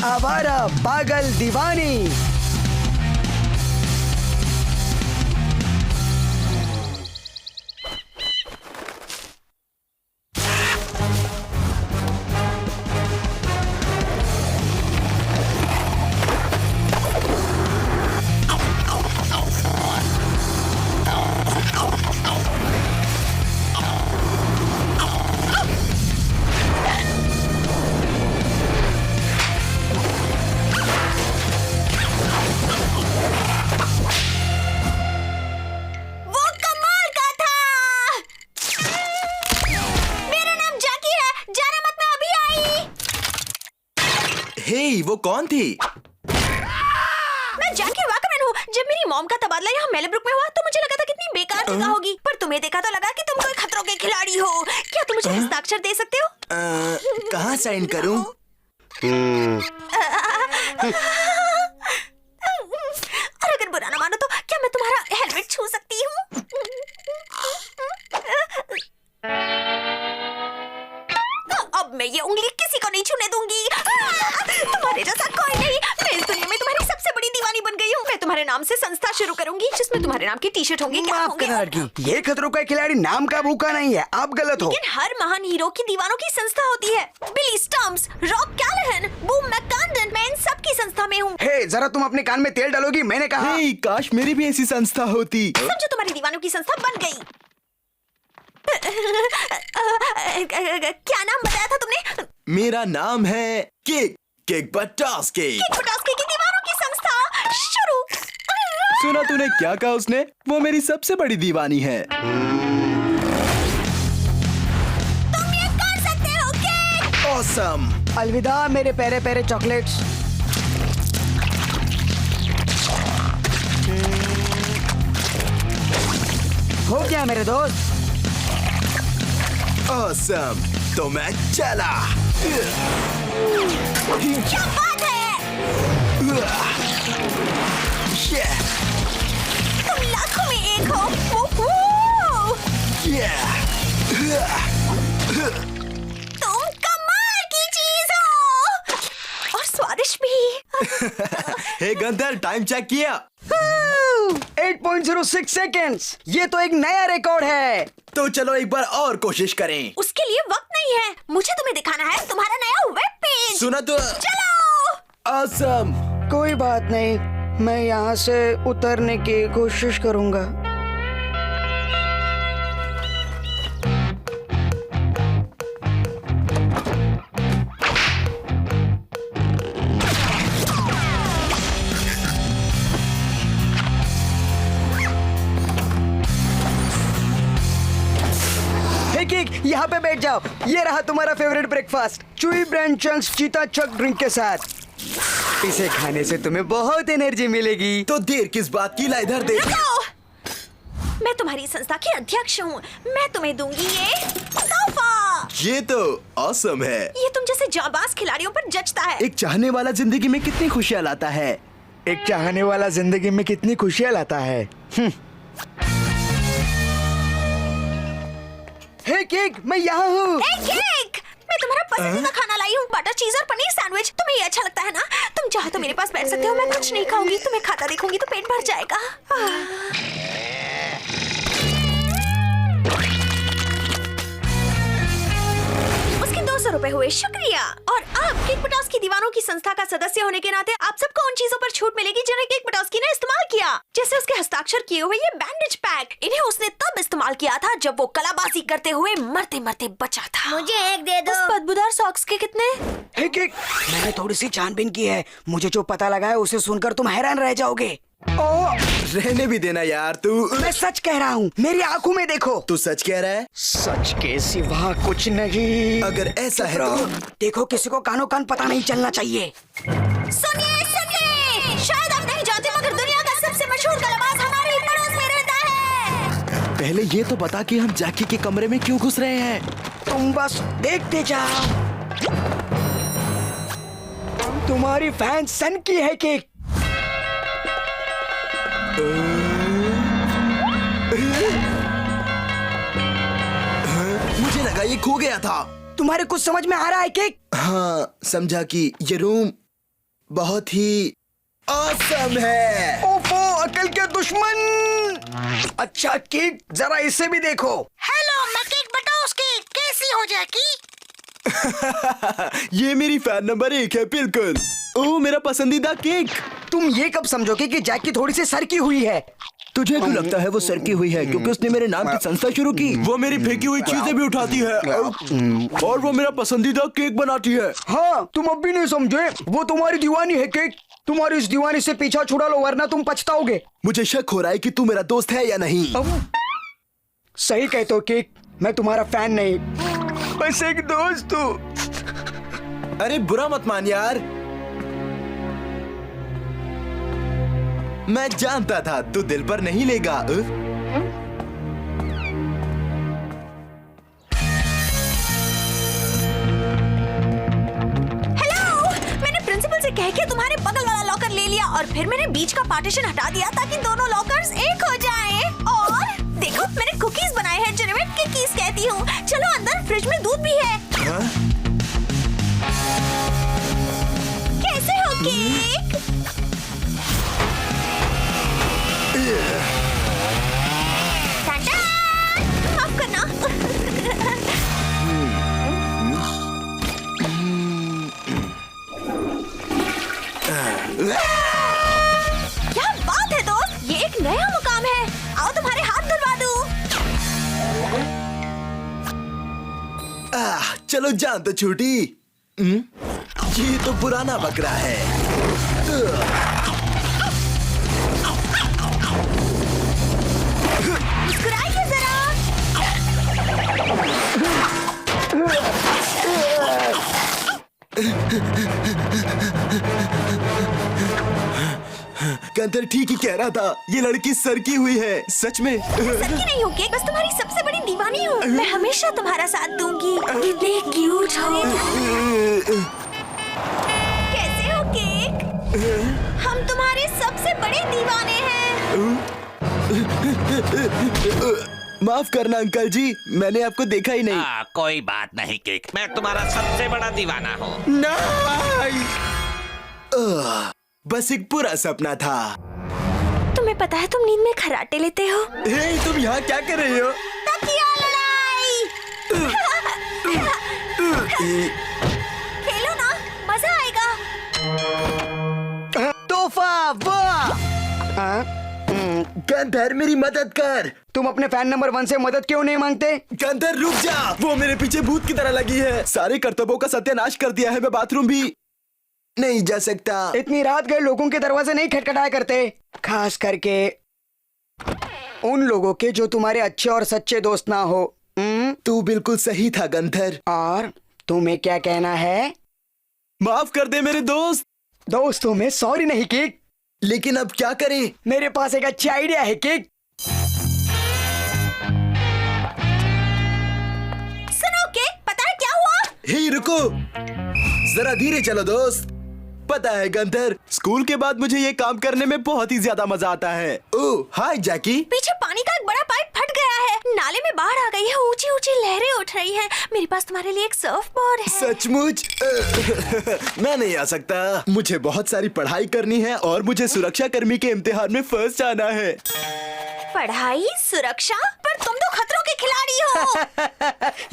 आवारा पागल दीवानी। हे, वो कौन थी? मैं जैकी वाकमैन हूँ। जब मेरी मॉम का तबादला यहाँ मेलब्रुक में हुआ तो मुझे लगा था कितनी बेकार जगह होगी, पर तुम्हें देखा तो लगा कि तुम कोई खतरों के खिलाड़ी हो। क्या तुम मुझे हस्ताक्षर दे सकते हो? कहाँ साइन करूँ? और अगर बुरा ना मानो तो क्या मैं तुम्हारा हेलमेट छू सकती हूँ? अब मैं ये उंगली किसी को नहीं छूने दूंगी। तुम्हारे जैसा कोई नहीं। मैं इस दुनिया में तुम्हारी सबसे बड़ी दीवानी बन गई हूँ। मैं तुम्हारे नाम से संस्था शुरू करूंगी जिसमें तुम्हारे नाम की टी शर्ट होंगी। माफ करना लड़की, ये खतरों का खिलाड़ी नाम का भूखा नहीं है, आप गलत हो। लेकिन हर महान हीरो की दीवानों की संस्था होती है। बिली स्टम्प्स, रॉक कैलाहन, बूम मैकडर्मिट, मैं इन सब की संस्था में हूँ। हे, जरा तुम अपने कान में तेल डालोगी? मैंने कहा। हे, काश मेरी भी ऐसी संस्था होती। समझो तुम्हारी दीवानों की संस्था बन गई। क्या नाम बताया था तुमने? मेरा नाम है केक, केक बटास्के। केक बटास्के की दीवानों की संस्था शुरू। सुना तूने क्या कहा उसने? वो मेरी सबसे बड़ी दीवानी है। तुम ये कर सकते हो केक। ऑसम। अलविदा मेरे प्यारे प्यारे चॉकलेट्स। हो गया मेरे दोस्त। ऑसम, तो मैं चला। क्या बात है? तुम लाखों में एक हो। तुम कमाल की चीज हो और स्वादिष्ट भी। हे गंदर, टाइम चेक किया? 8.06 सेकेंड्स। ये तो एक नया रिकॉर्ड है। तो चलो एक बार और कोशिश करें। उसके लिए वक्त नहीं है। मुझे तुम्हें दिखाना है तुम्हारा नया वेब पेज। सुना तो? चलो। ऑसम। कोई बात नहीं, मैं यहाँ से उतरने की कोशिश करूंगा। यहाँ पे बैठ जाओ। ये रहा तुम्हारा फेवरेट ब्रेकफास्ट, चुई ब्रांड चंक्स चीता चक ड्रिंक के साथ। इसे खाने से तुम्हें बहुत एनर्जी मिलेगी। तो देर किस बात की, ला इधर देख। मैं तुम्हारी संस्था की अध्यक्ष हूँ। मैं तुम्हें दूंगी ये तोहफा। ये तो ऑसम है। ये तुम जैसे जाबाज खिलाड़ियों पर जचता है। एक चाहने वाला जिंदगी में कितनी खुशियाँ लाता है। एक चाहने वाला जिंदगी में कितनी खुशियाँ लाता है। हे केक, मैं यहाँ हूँ। केक, मैं तुम्हारा पसंदीदा खाना लाई हूँ, बटर चीज और पनीर सैंडविच। तुम्हें ये अच्छा लगता है ना? तुम चाहो तो मेरे पास बैठ सकते हो। मैं कुछ नहीं खाऊंगी, तुम्हें खाता देखूंगी तो पेट भर जाएगा। उसके 200 रुपए हुए, शुक्रिया। और अब केक बटास की दीवानों की संस्था का सदस्य होने के नाते आप सबको उन चीजों पर छूट मिलेगी जिन्हें केक बटास्की ने इस्तेमाल किया, जैसे उसके हस्ताक्षर किए हुए ये बैंडेज पैक। इन्हें उसने तब इस्तेमाल किया था जब वो कलाबाजी करते हुए मरते मरते बचा था। मुझे एक दे दो। उस बदबूदार सॉक्स के कितने? हे केक, मैंने थोड़ी सी छानबीन की है। मुझे जो पता लगा है उसे सुनकर तुम हैरान रह जाओगे। रहने भी देना यार तू। मैं सच कह रहा हूँ, मेरी आंखों में देखो। तू सच कह रहा है? सच के सिवा कुछ नहीं। अगर ऐसा है तो देखो, किसी को कानों कान पता नहीं चलना चाहिए। सुनिए सुनिए, शायद आप नहीं जानते मगर दुनिया का सबसे मशहूर कलाबाज हमारे ही पड़ोस में रहता है। पहले ये तो बता कि हम जैकी के कमरे में क्यों घुस रहे हैं। तुम बस देखते जाओ। तुम्हारी फैन सन की है केक। मुझे लगा ये खो गया था। तुम्हारे कुछ समझ में आ रहा है केक? हाँ, समझा कि ये रूम बहुत ही ऑसम है। ओफो, अकल के दुश्मन। अच्छा केक, जरा इसे भी देखो। हेलो, मैं केक बताओ केक कैसी हो जैकी? ये मेरी फैन नंबर 1 है बिल्कुल। ओह, मेरा पसंदीदा केक। तुम ये कब समझोगे कि जैकी थोड़ी सी सरकी हुई है? तुझे क्यों लगता है वो सरकी हुई है? क्योंकि उसने मेरे नाम की संस्था शुरू की। वो मेरी फेंकी हुई चीजें भी उठाती है और वो मेरा पसंदीदा केक बनाती है। हाँ, तुम अब भी नहीं समझे। वो तुम्हारी दीवानी है केक। तुम्हारी इस दीवानी से पीछा छुड़ा लो वरना तुम पछताओगे। मुझे शक हो रहा है कि तू मेरा दोस्त है या नहीं। सही कहते हो केक, मैं तुम्हारा फैन नहीं, बस एक दोस्त हूँ। अरे बुरा मत मान यार। मैं जानता था तू दिल पर नहीं लेगा। मैंने प्रिंसिपल से कह के तुम्हारे बगल वाला लॉकर ले लिया और फिर मैंने बीच का पार्टीशन हटा दिया ताकि दोनों लॉकर्स एक हो जाएं। और देखो, मैंने कुकीज बनाए हैं जिन्हें मैं किकीज कहती हूँ। चलो अंदर, फ्रिज में दूध भी है। कैसे हो केक? टाटा! माफ करना। क्या बात है दोस्त, ये एक नया मुकाम है। आओ तुम्हारे हाथ धुलवा दूं। चलो जान तो छूटी। ये तो पुराना बकरा है। मुस्कुराइए जरा। गंतर ठीक ही कह रहा था, ये लड़की सरकी हुई है। सच में। सरकी नहीं हूँ केक, बस तुम्हारी सबसे बड़ी दीवानी हूँ। मैं हमेशा तुम्हारा साथ दूंगी। कितने क्यूट हो। कैसे हो केक? हम तुम्हारे सबसे बड़े दीवाने हैं। माफ करना अंकल जी, मैंने आपको देखा ही नहीं। कोई बात नहीं केक, मैं तुम्हारा सबसे बड़ा दीवाना हूँ। नहीं। बस एक पूरा सपना था। तुम्हें पता है तुम नींद में खर्राटे लेते हो? हे, तुम यहाँ क्या कर रही हो? तकिया लड़ाई। खेलो ना, मजा आएगा। तोहफा, वाह! गंधर मेरी मदद कर। तुम अपने फैन नंबर 1 से मदद क्यों नहीं मांगते? गंधर रुक जा, वो मेरे पीछे भूत की तरह लगी है। सारे कर्तव्यों का सत्यानाश कर दिया है। मैं बाथरूम भी नहीं जा सकता। इतनी रात गए लोगों के दरवाजे नहीं खटखटाया करते, खास करके उन लोगों के जो तुम्हारे अच्छे और सच्चे दोस्त ना हो। तू बिल्कुल सही था गंधर। और तुम्हें क्या कहना है? माफ कर दे मेरे दोस्त। दोस्तों में सॉरी नहीं केक। लेकिन अब क्या करें? मेरे पास एक अच्छा आइडिया है केक। सुनो केक, पता है क्या हुआ? हे रुको, जरा धीरे चलो दोस्त। पता है गंधर, स्कूल के बाद मुझे ये काम करने में बहुत ही ज्यादा मजा आता है। ओह हाय जैकी। पीछे पानी का एक बड़ा पाइप फट गया है। नाले में बाढ़ आ गई है, ऊंची ऊंची लहरें उठ रही हैं। मेरे पास तुम्हारे लिए एक सर्फ बोर्ड है। सचमुच? मैं नहीं आ सकता। मुझे बहुत सारी पढ़ाई करनी है और मुझे सुरक्षा कर्मी के इम्तिहान में फर्स्ट आना है। पढ़ाई, सुरक्षा? पर तुम तो खतरों के खिलाड़ी हो।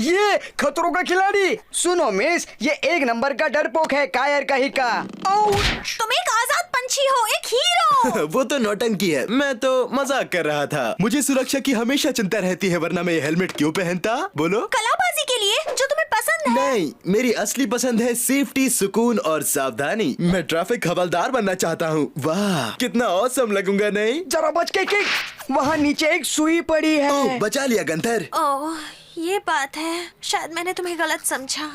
ये खतरों का खिलाड़ी? सुनो मिस, ये एक नंबर का डरपोक है, कायर कहीं का। तुम एक आजाद पंछी हो, एक हीरो। वो तो नौटंकी है, मैं तो मजाक कर रहा था। मुझे सुरक्षा की हमेशा चिंता रहती है, वरना मैं ये हेलमेट क्यों पहनता? बोलो। कलाबाजी के लिए, जो तुम्हें पसंद है। नहीं, मेरी असली पसंद है सेफ्टी, सुकून और सावधानी। मैं ट्रैफिक हवलदार बनना चाहता हूँ। वाह, कितना ऑसम लगूंगा नहीं? जरा बच के केक, वहाँ नीचे एक सुई पड़ी है। ओह, बचा लिया गंधर। ओह, ये बात है। शायद मैंने तुम्हें गलत समझा।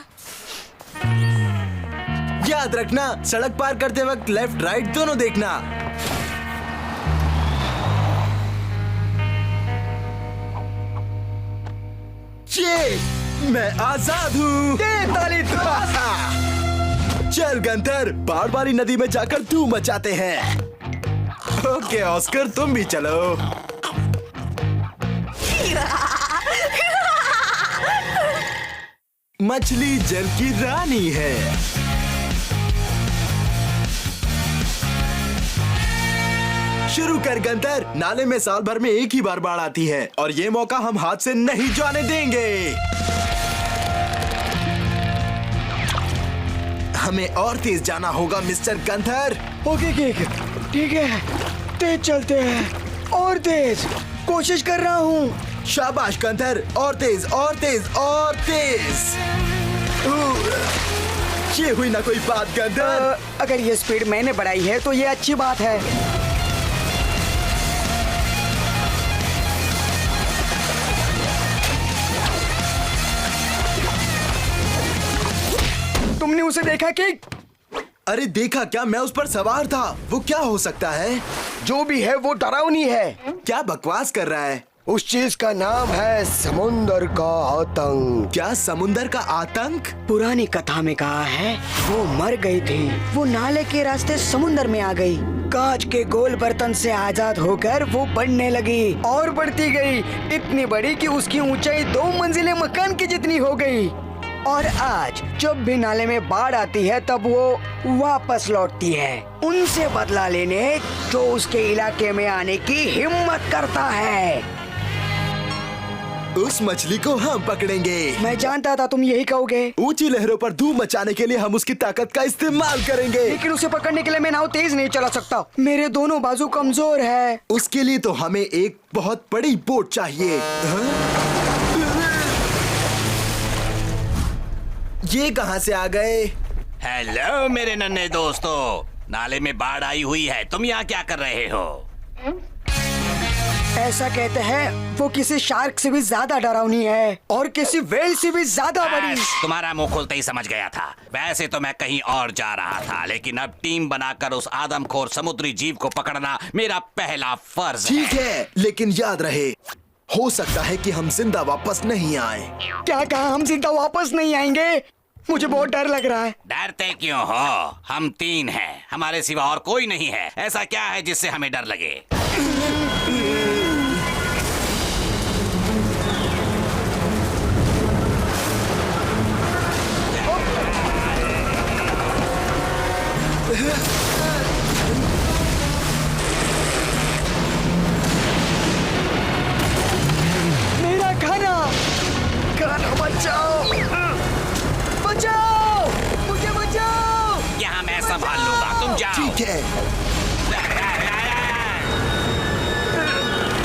याद रखना, सड़क पार करते वक्त लेफ्ट राइट दोनों देखना। ये मैं आजाद हूँ। ताली चल गंधर, बाढ़ वाली नदी में जाकर धूम मचाते हैं। ओके ऑस्कर, तुम भी चलो। मछली जल की रानी है। शुरू कर गंतर। नाले में साल भर में एक ही बार बाढ़ आती है और ये मौका हम हाथ से नहीं जाने देंगे। हमें और तेज जाना होगा मिस्टर गंथर। ओके केक, ठीक है, तेज चलते हैं, और तेज, कोशिश कर रहा हूँ। शाबाश गंथर, और तेज और तेज और तेज। ये हुई ना कोई बात गंथर। अगर ये स्पीड मैंने बढ़ाई है तो ये अच्छी बात है। तुमने उसे देखा कि? अरे देखा क्या, मैं उस पर सवार था। वो क्या हो सकता है? जो भी है वो डरावनी है। क्या बकवास कर रहा है? उस चीज का नाम है समुंदर का आतंक। क्या समुंदर का आतंक? पुरानी कथा में कहा है वो मर गई थी, वो नाले के रास्ते समुंदर में आ गई। कांच के गोल बर्तन से आजाद होकर वो बढ़ने लगी और बढ़ती गई, इतनी बड़ी कि उसकी ऊंचाई 2 मंजिले मकान की जितनी हो गई। और आज जब भी नाले में बाढ़ आती है तब वो वापस लौटती है, उनसे बदला लेने जो उसके इलाके में आने की हिम्मत करता है। उस मछली को हम पकड़ेंगे। मैं जानता था तुम यही कहोगे। ऊंची लहरों पर धूम मचाने के लिए हम उसकी ताकत का इस्तेमाल करेंगे। लेकिन उसे पकड़ने के लिए मैं नाव तेज नहीं चला सकता, मेरे दोनों बाजू कमजोर है। उसके लिए तो हमें एक बहुत बड़ी बोट चाहिए। हाँ? ये कहाँ से आ गए? हेलो मेरे नन्हे दोस्तों, नाले में बाढ़ आई हुई है, तुम यहाँ क्या कर रहे हो? ऐसा कहते हैं वो किसी शार्क से भी ज्यादा डरावनी है और किसी व्हेल से भी ज्यादा बड़ी। बस, तुम्हारा मुंह खुलते ही समझ गया था। वैसे तो मैं कहीं और जा रहा था, लेकिन अब टीम बनाकर उस आदमखोर समुद्री जीव को पकड़ना मेरा पहला फर्ज है। ठीक है, लेकिन याद रहे, हो सकता है कि हम जिंदा वापस नहीं आए। क्या कहा, हम जिंदा वापस नहीं आएंगे? मुझे बहुत डर लग रहा है। डरते क्यों हो? हम 3 हैं, हमारे सिवा और कोई नहीं है। ऐसा क्या है जिससे हमें डर लगे? मेरा खाना, खाना बचाओ, बचाओ, मुझे बचाओ। यहाँ मैं संभाल लूंगा, तुम जाओ। ठीक है।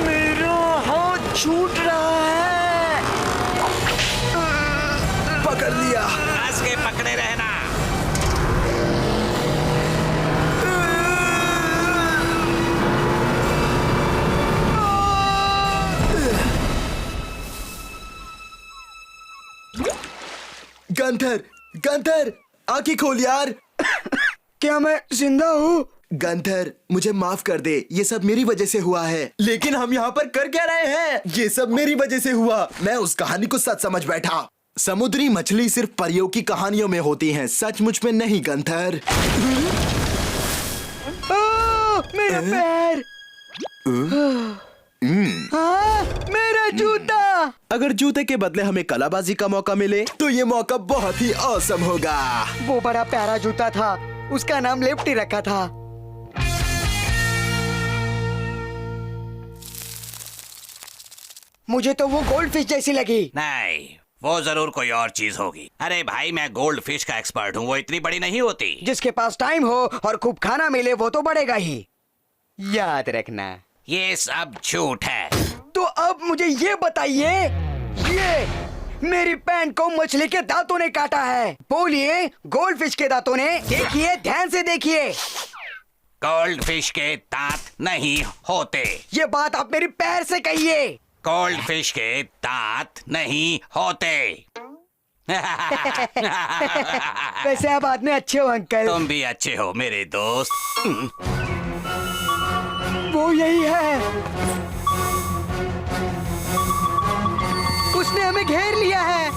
मेरा हाथ छूट रहा है। पकड़ लिया। हंस के पकड़े रहना। गंथर, गंथर, आंखें खोल यार। क्या मैं जिंदा हूँ? गंथर, मुझे माफ कर दे, ये सब मेरी वजह से हुआ है। लेकिन हम यहाँ पर कर क्या रहे हैं? ये सब मेरी वजह से हुआ। मैं उस कहानी को सच समझ बैठा। समुद्री मछली सिर्फ परियों की कहानियों में होती हैं, सचमुच में नहीं गंथर। मेरा पैर, मेरा जूता। अगर जूते के बदले हमें कलाबाजी का मौका मिले तो ये मौका बहुत ही औसम होगा। वो बड़ा प्यारा जूता था, उसका नाम लेफ्टी रखा था। मुझे तो वो गोल्ड फिश जैसी लगी। नहीं, वो जरूर कोई और चीज होगी। अरे भाई, मैं गोल्ड फिश का एक्सपर्ट हूँ, वो इतनी बड़ी नहीं होती। जिसके पास टाइम हो और खूब खाना मिले वो तो बढ़ेगा ही, याद रखना। ये सब झूठ है। तो अब मुझे ये बताइए, ये मेरी पैंट को मछली के दांतों ने काटा है। बोलिए, गोल्ड फिश के दांतों ने। देखिए, ध्यान से देखिए। गोल्ड फिश के दांत नहीं होते। ये बात आप मेरी पैर से कहिए। गोल्ड फिश के दांत नहीं होते। वैसे आप आदमी अच्छे हो अंकल। तुम भी अच्छे हो मेरे दोस्त। वो यही है, उसने हमें घेर लिया है।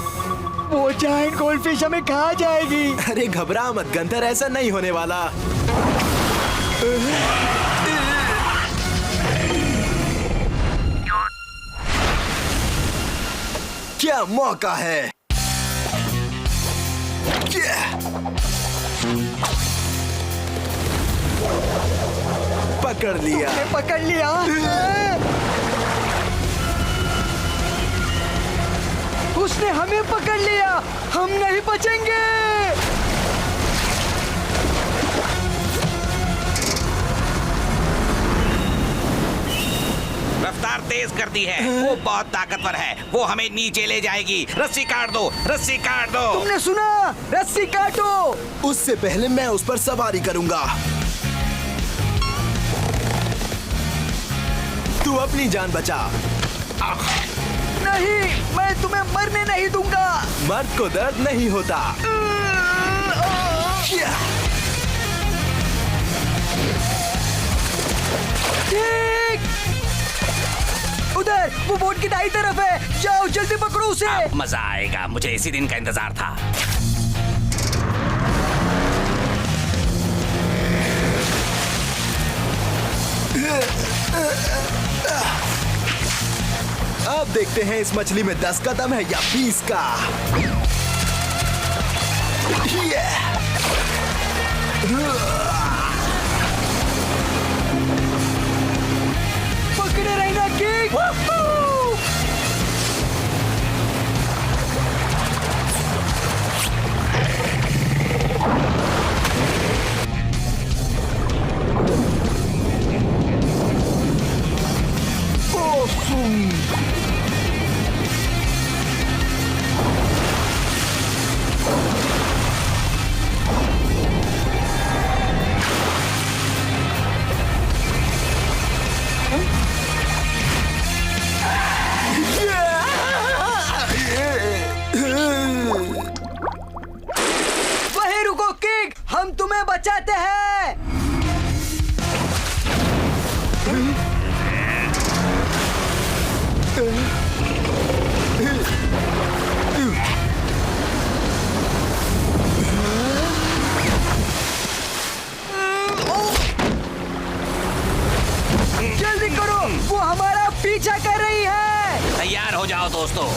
वो जायंट गोल्डफिश हमें खा जाएगी। अरे घबरा मत गंथर, ऐसा नहीं होने वाला। क्या मौका है। पकड़ लिया। तुमने पकड़ लिया। उसने हमें पकड़ लिया, हम नहीं बचेंगे। रफ्तार तेज कर दी है, वो बहुत ताकतवर है, वो हमें नीचे ले जाएगी। रस्सी काट दो, रस्सी काट दो। तुमने सुना? रस्सी काटो। उससे पहले मैं उस पर सवारी करूंगा। तू अपनी जान बचा। नहीं, मैं तुम्हें मरने नहीं दूंगा। मर्द को दर्द नहीं होता। ठीक उधर, वो बोट की दाईं तरफ है। जाओ जल्दी पकड़ो उसे। अब मजा आएगा, मुझे इसी दिन का इंतजार था। अब देखते हैं इस मछली में 10 का दम है या 20 का। पकड़े रहना किंग। वहीं रुको किंग, हम तुम्हें बचाते हैं। जल्दी करो, वो हमारा पीछा कर रही है। तैयार हो जाओ दोस्तों।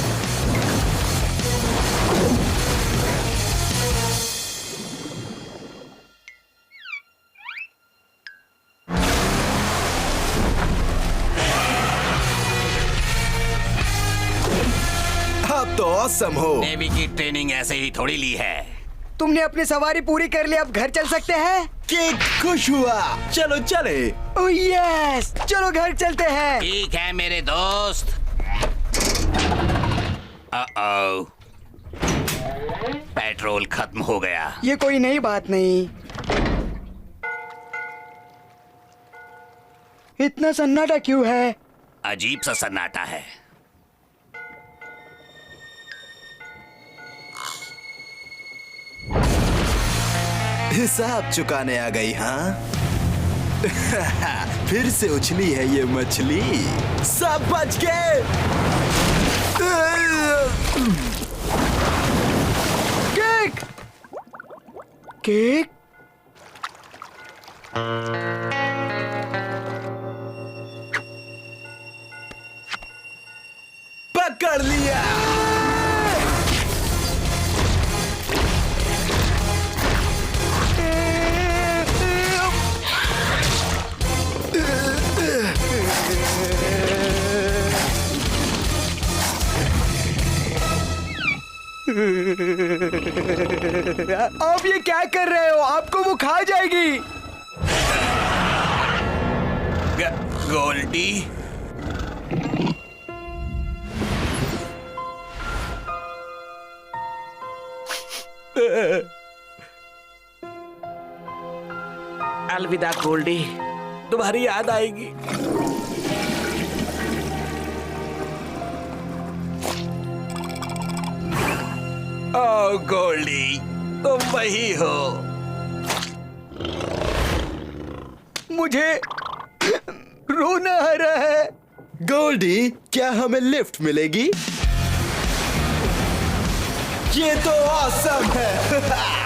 अब तो ऑसम हो। नेवी की ट्रेनिंग ऐसे ही थोड़ी ली है। तुमने अपनी सवारी पूरी कर ली, अब घर चल सकते हैं। किंग खुश हुआ। चलो चले। ओह यस, चलो घर चलते हैं। ठीक है मेरे दोस्त। Uh-oh. पेट्रोल खत्म हो गया। ये कोई नई बात नहीं। इतना सन्नाटा क्यों है? अजीब सा सन्नाटा है। हिसाब चुकाने आ गई, हाँ? फिर से उछली है ये मछली। सब बच गए। केक, केक, पकड़ लिया। आप ये क्या कर रहे हो? आपको वो खा जाएगी। गोल्डी, अलविदा गोल्डी, तुम्हारी याद आएगी। ओ गोल्डी, तुम वही हो। मुझे रोना आ रहा है। गोल्डी, क्या हमें लिफ्ट मिलेगी? ये तो ऑसम है।